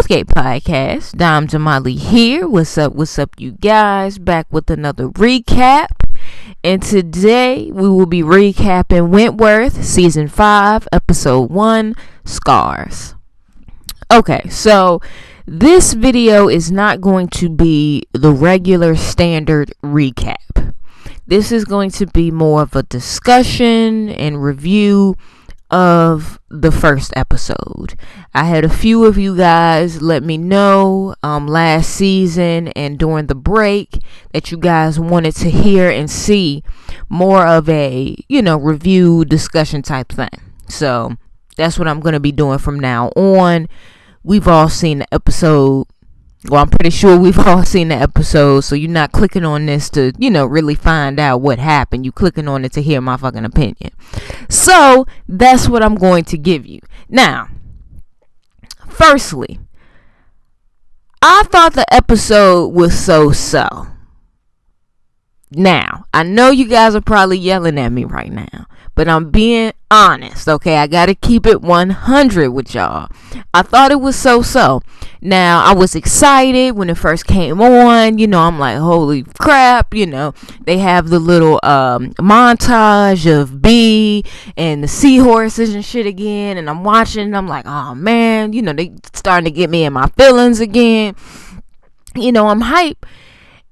Northgate Podcast. Dom Jamali here. What's up, you guys? Back with another recap. And today we will be recapping Wentworth Season 5, Episode 1, Scars. Okay, so this video is not going to be the regular standard recap. This is going to be more of a discussion and review of the first episode. I had a few of you guys let me know last season and during the break that you guys wanted to hear and see more of a, review discussion type thing. So that's what I'm going to be doing from now on. We've all seen the episode. Well, I'm pretty sure we've all seen the episode, so you're not clicking on this to, really find out what happened. You're clicking on it to hear my fucking opinion. So, that's what I'm going to give you. Now, firstly, I thought the episode was so-so. Now, I know you guys are probably yelling at me right now, but I'm being honest, okay? I gotta keep it 100 with y'all. I thought it was so-so. Now, I was excited when it first came on. I'm like, holy crap, They have the little montage of B and the seahorses and shit again. And I'm watching and I'm like, oh, man. They starting to get me in my feelings again. I'm hyped.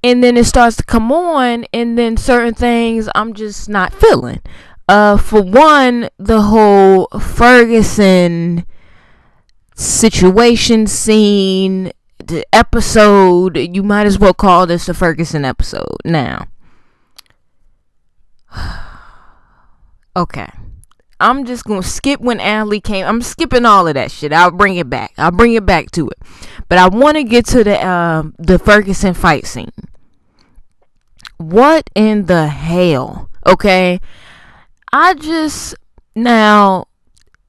And then it starts to come on. And then certain things I'm just not feeling. For one, the whole Ferguson situation scene, the episode, you might as well call this the Ferguson episode. Now, okay, I'm just gonna skip when Allie came. I'm skipping all of that shit. I'll bring it back to it, but I want to get to the Ferguson fight scene. What in the hell? Okay, now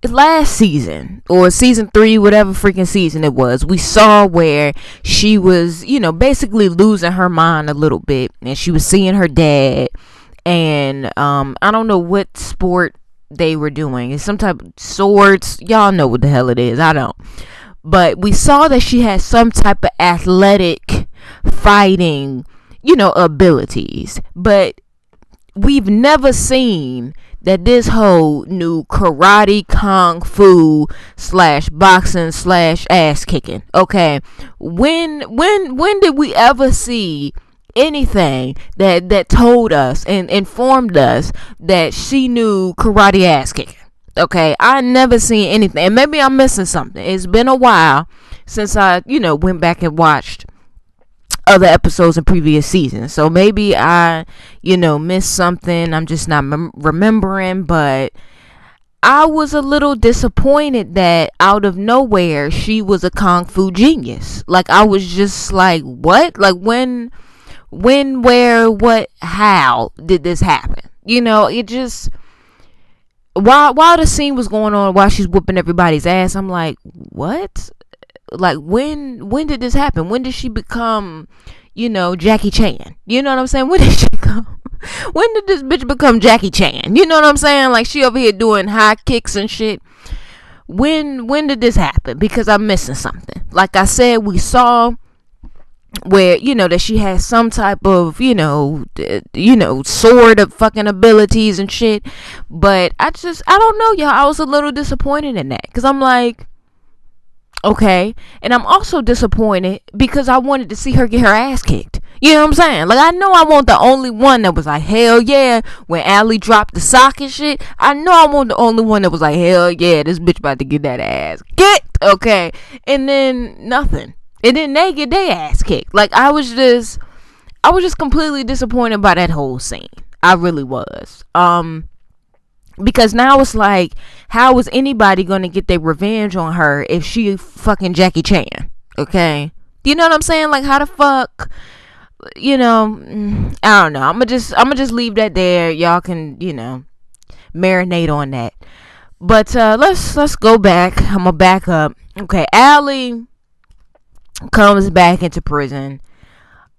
last season or season 3, whatever freaking season it was, we saw where she was, basically losing her mind a little bit, and she was seeing her dad, and I don't know what sport they were doing. It's some type of swords. Y'all know what the hell it is. I don't. But we saw that she had some type of athletic fighting, abilities. But we've never seen that this hoe knew karate, kung fu / boxing / ass kicking. Okay, when did we ever see anything that told us and informed us that she knew karate ass kicking? Okay, I never seen anything, and maybe I'm missing something. It's been a while since I went back and watched other episodes in previous seasons, so maybe I missed something. I'm just not remembering, but I was a little disappointed that out of nowhere she was a kung fu genius. Like, I was just like, what? Like, when, where, what, how did this happen? It just, while the scene was going on, while she's whooping everybody's ass, I'm like, what? Like, when did this happen? When did she become, Jackie Chan? You know what I'm saying? When did this bitch become Jackie Chan? You know what I'm saying? Like, she over here doing high kicks and shit. When did this happen? Because I'm missing something. Like I said, we saw where, that she has some type of, sword of fucking abilities and shit. But I don't know, y'all. I was a little disappointed in that. Because I'm like, okay. And I'm also disappointed because I wanted to see her get her ass kicked. You know what I'm saying? Like, I know I want the only one that was like, hell yeah, when Allie dropped the sock and shit. I know I want the only one that was like, hell yeah, this bitch about to get that ass kicked. Okay. And then nothing. And then they get their ass kicked. Like, I was just completely disappointed by that whole scene. I really was. Because now it's like, how is anybody going to get their revenge on her if she fucking Jackie Chan? Okay? You know what I'm saying? Like, how the fuck, I don't know. I'm gonna just leave that there. Y'all can, marinate on that. But let's go back. I'm gonna back up. Okay, Allie comes back into prison.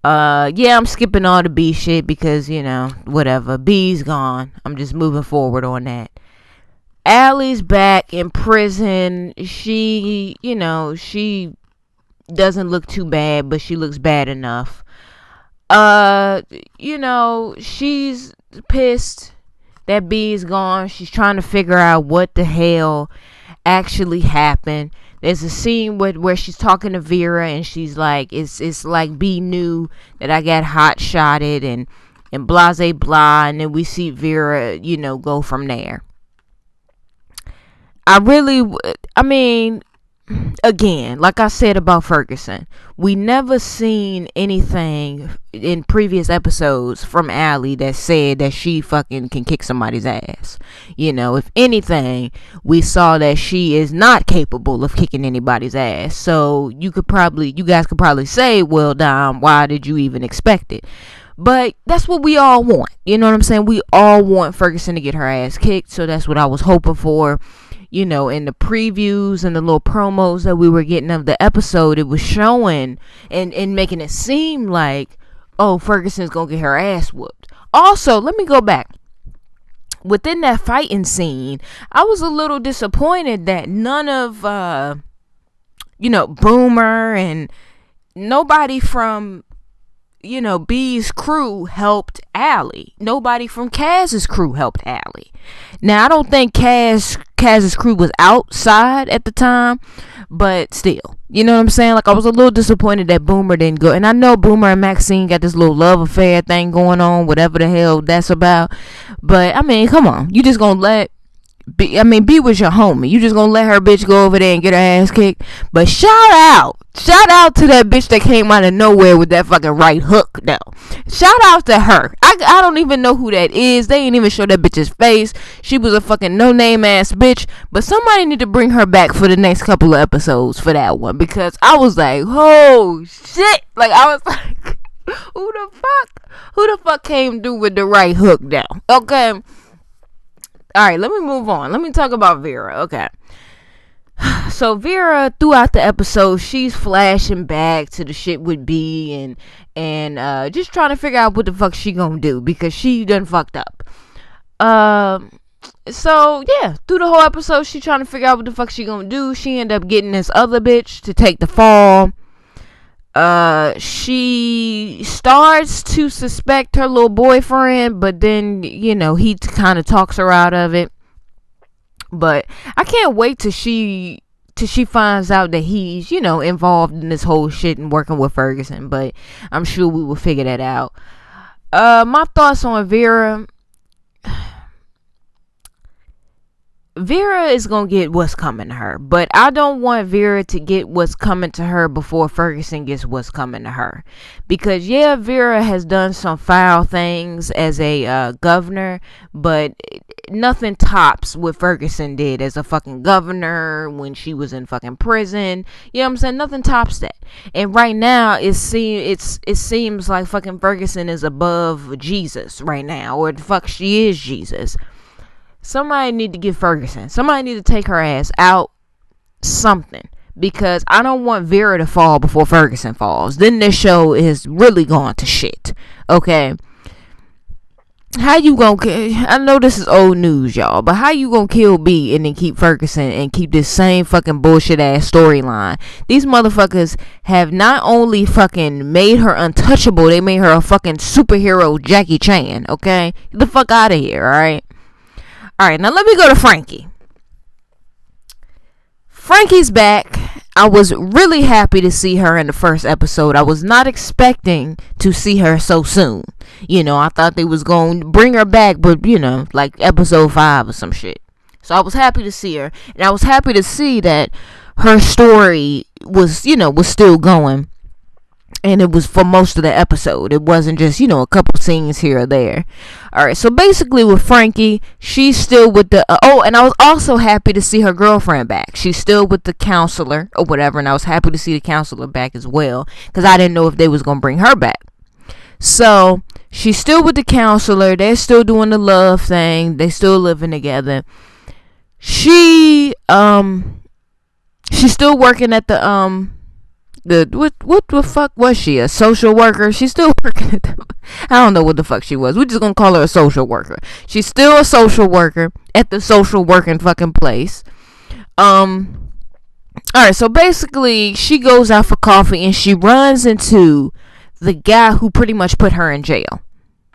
Yeah, I'm skipping all the B shit because, whatever. B's gone. I'm just moving forward on that. Allie's back in prison. She doesn't look too bad, but she looks bad enough. She's pissed that B is gone. She's trying to figure out what the hell actually happened. There's a scene where she's talking to Vera, and she's like, it's like B knew that I got hot shotted and blase blah, and then we see Vera, go from there. Again, like I said about Ferguson, we never seen anything in previous episodes from Allie that said that she fucking can kick somebody's ass. If anything, we saw that she is not capable of kicking anybody's ass. So you guys could probably say, well, Dom, why did you even expect it? But that's what we all want. You know what I'm saying? We all want Ferguson to get her ass kicked. So that's what I was hoping for. In the previews and the little promos that we were getting of the episode, it was showing and making it seem like, oh, Ferguson's gonna get her ass whooped. Also, let me go back. Within that fighting scene, I was a little disappointed that none of, Boomer and nobody from, B's crew helped Allie. Nobody from Kaz's crew helped Allie. Now, I don't think Kaz's crew was outside at the time, but still, you know what I'm saying? Like, I was a little disappointed that Boomer didn't go. And I know Boomer and Maxine got this little love affair thing going on, whatever the hell that's about. But, come on. You just gonna let B was your homie. You just gonna let her bitch go over there and get her ass kicked? But shout out to that bitch that came out of nowhere with that fucking right hook though. Shout out to her. I don't even know who that is. They ain't even show that bitch's face. She was a fucking no name ass bitch. But somebody need to bring her back for the next couple of episodes for that one, because I was like, oh shit. Like, I was like, who the fuck came through with the right hook now? Okay. Alright, let me move on. Let me talk about Vera. Okay. So Vera, throughout the episode, she's flashing back to the shit with B and just trying to figure out what the fuck she gonna do, because she done fucked up. So yeah, through the whole episode, she trying to figure out what the fuck she gonna do. She end up getting this other bitch to take the fall. She starts to suspect her little boyfriend, but then, he kind of talks her out of it. But I can't wait till she finds out that he's, involved in this whole shit and working with Ferguson. But I'm sure we will figure that out. My thoughts on Vera. Vera is going to get what's coming to her, but I don't want Vera to get what's coming to her before Ferguson gets what's coming to her. Because, yeah, Vera has done some foul things as a governor, but nothing tops what Ferguson did as a fucking governor when she was in fucking prison. You know what I'm saying? Nothing tops that. And right now, it seems like fucking Ferguson is above Jesus right now, or the fuck she is Jesus. Somebody need to get Ferguson. Somebody need to take her ass out. Something. Because I don't want Vera to fall before Ferguson falls. Then this show is really going to shit. Okay. How you gonna... I know this is old news, y'all. But how you gonna kill B and then keep Ferguson and keep this same fucking bullshit ass storyline? These motherfuckers have not only fucking made her untouchable, they made her a fucking superhero Jackie Chan. Okay? Get the fuck out of here, alright? Alright, now let me go to Frankie. Frankie's back. I was really happy to see her in the first episode. I was not expecting to see her so soon. I thought they was going to bring her back, but, like episode 5 or some shit. So I was happy to see her. And I was happy to see that her story was, was still going. And it was for most of the episode. It wasn't just, a couple scenes here or there. Alright, so basically with Frankie, she's still with the... and I was also happy to see her girlfriend back. She's still with the counselor or whatever. And I was happy to see the counselor back as well. Because I didn't know if they was going to bring her back. So, she's still with the counselor. They're still doing the love thing. They still living together. She's still working at the... what the fuck was she? A social worker? She's still working at I don't know what the fuck she was. We're just gonna call her a social worker. She's still a social worker at the social working fucking place. All right, so basically she goes out for coffee and she runs into the guy who pretty much put her in jail.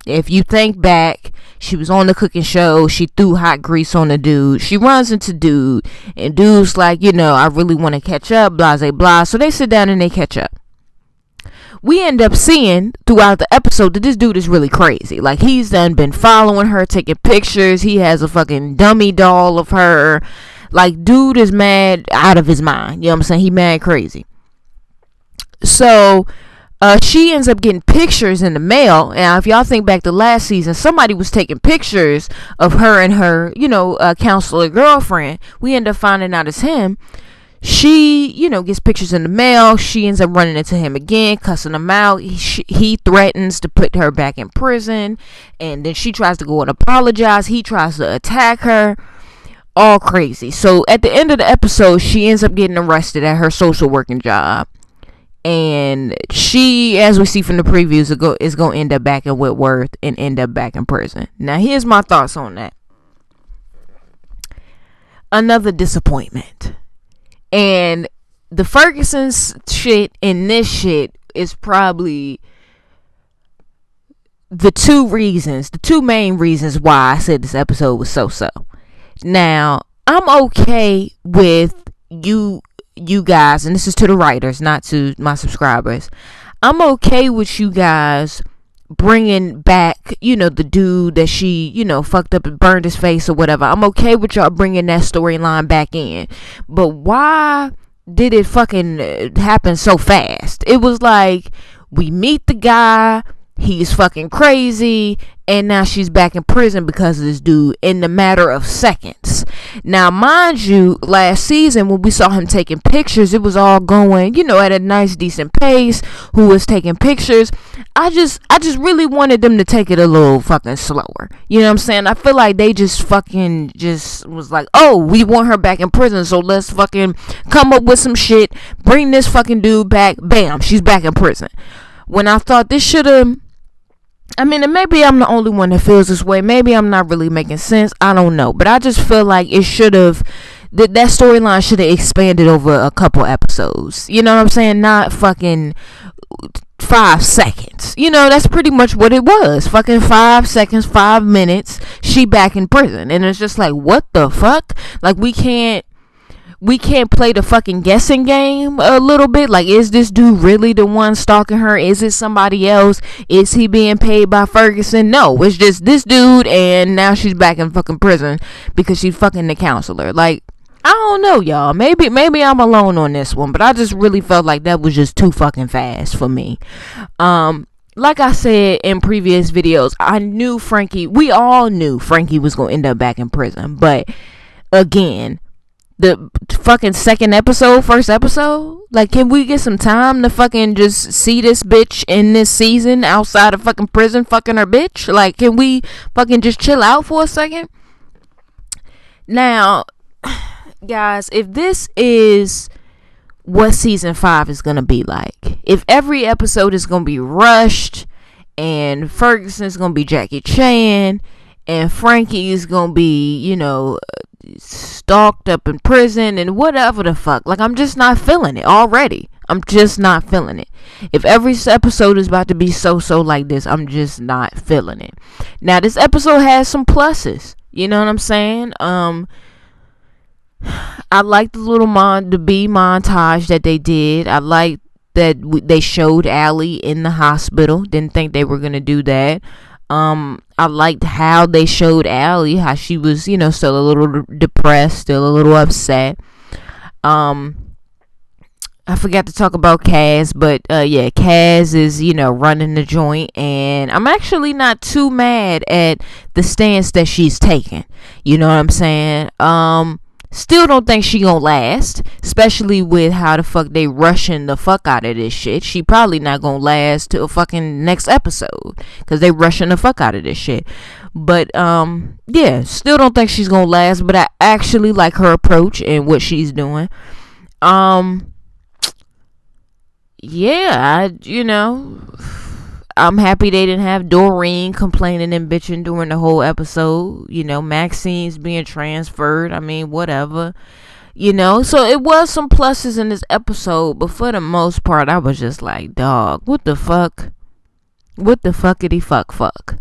If you think back, she was on the cooking show. She threw hot grease on the dude. She runs into dude, and dude's like, I really want to catch up, blah, blah, blah. So they sit down and they catch up. We end up seeing throughout the episode that this dude is really crazy. Like, he's been following her, taking pictures. He has a fucking dummy doll of her. Like, dude is mad out of his mind. You know what I'm saying? He mad crazy. So she ends up getting pictures in the mail. Now, if y'all think back to last season, somebody was taking pictures of her and her, counselor girlfriend. We end up finding out it's him. She, gets pictures in the mail. She ends up running into him again, cussing him out. He threatens to put her back in prison. And then she tries to go and apologize. He tries to attack her. All crazy. So at the end of the episode, she ends up getting arrested at her social working job. And she, as we see from the previews, is going to end up back in Wentworth and end up back in prison. Now, here's my thoughts on that. Another disappointment. And the Ferguson's shit and this shit is probably the two main reasons why I said this episode was so-so. Now, I'm okay with you guys, and this is to the writers, not to my subscribers. I'm okay with you guys bringing back, the dude that she, fucked up and burned his face or whatever. I'm okay with y'all bringing that storyline back in. But why did it fucking happen so fast? It was like, we meet the guy, he's fucking crazy, and now she's back in prison because of this dude in the matter of seconds. Now, mind you, last season when we saw him taking pictures, it was all going, at a nice, decent pace. Who was taking pictures? I just really wanted them to take it a little fucking slower. You know what I'm saying? I feel like they just was like, oh, we want her back in prison, so let's fucking come up with some shit, bring this fucking dude back, bam, she's back in prison. When I thought this should have, and maybe I'm the only one that feels this way. Maybe I'm not really making sense. I don't know. But I just feel like it should have, that storyline should have expanded over a couple episodes. You know what I'm saying? Not fucking 5 seconds. That's pretty much what it was. Fucking 5 seconds, 5 minutes. She back in prison. And it's just like, what the fuck? Like, we can't play the fucking guessing game a little bit. Like, is this dude really the one stalking her? Is it somebody else? Is he being paid by Ferguson? No, it's just this dude, and now she's back in fucking prison because she's fucking the counselor. Like, I don't know, y'all. Maybe I'm alone on this one, but I just really felt like that was just too fucking fast for me. Like I said in previous videos, we all knew Frankie was going to end up back in prison. But again, the fucking first episode, like, can we get some time to fucking just see this bitch in this season outside of fucking prison fucking her bitch? Like, can we fucking just chill out for a second? Now, guys, if this is what season 5 is gonna be like, if every episode is gonna be rushed and Ferguson's gonna be Jackie Chan and Frankie is gonna be, stalked up in prison and whatever the fuck, like, I'm just not feeling it already. I'm just not feeling it. If every episode is about to be so like this, I'm just not feeling it. Now, this episode has some pluses. You know what I'm saying? I like the little the B montage that they did. I like that they showed Allie in the hospital. Didn't think they were gonna do that. I liked how they showed Allie, how she was, still a little depressed, still a little upset. I forgot to talk about Kaz, but yeah, Kaz is, running the joint, and I'm actually not too mad at the stance that she's taking. You know what I'm saying? Still don't think she gonna last, especially with how the fuck they rushing the fuck out of this shit. She probably not gonna last till fucking next episode, cause they rushing the fuck out of this shit. But yeah, still don't think she's gonna last, but I actually like her approach and what she's doing. Yeah, I'm happy they didn't have Doreen complaining and bitching during the whole episode. Maxine's being transferred. Whatever. So it was some pluses in this episode, but for the most part I was just like, dog, what the fuck fuckity fuck.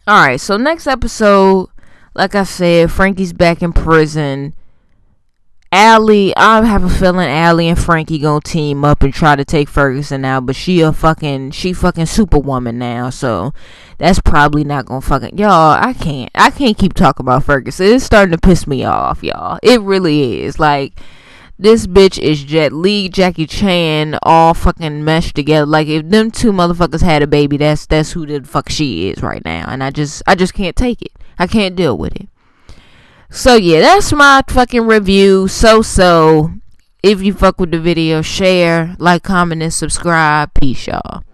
Alright, so next episode, like I said, Frankie's back in prison. Allie, I have a feeling Allie and Frankie gonna team up and try to take Ferguson out, but she fucking superwoman now, so that's probably not gonna fucking, y'all, I can't keep talking about Ferguson. It's starting to piss me off, y'all. It really is. Like, this bitch is Jet Li, Jackie Chan, all fucking meshed together. Like, if them two motherfuckers had a baby, that's who the fuck she is right now, and I just can't take it. I can't deal with it. So yeah, that's my fucking review. So if you fuck with the video, share, like, comment, and subscribe. Peace, y'all.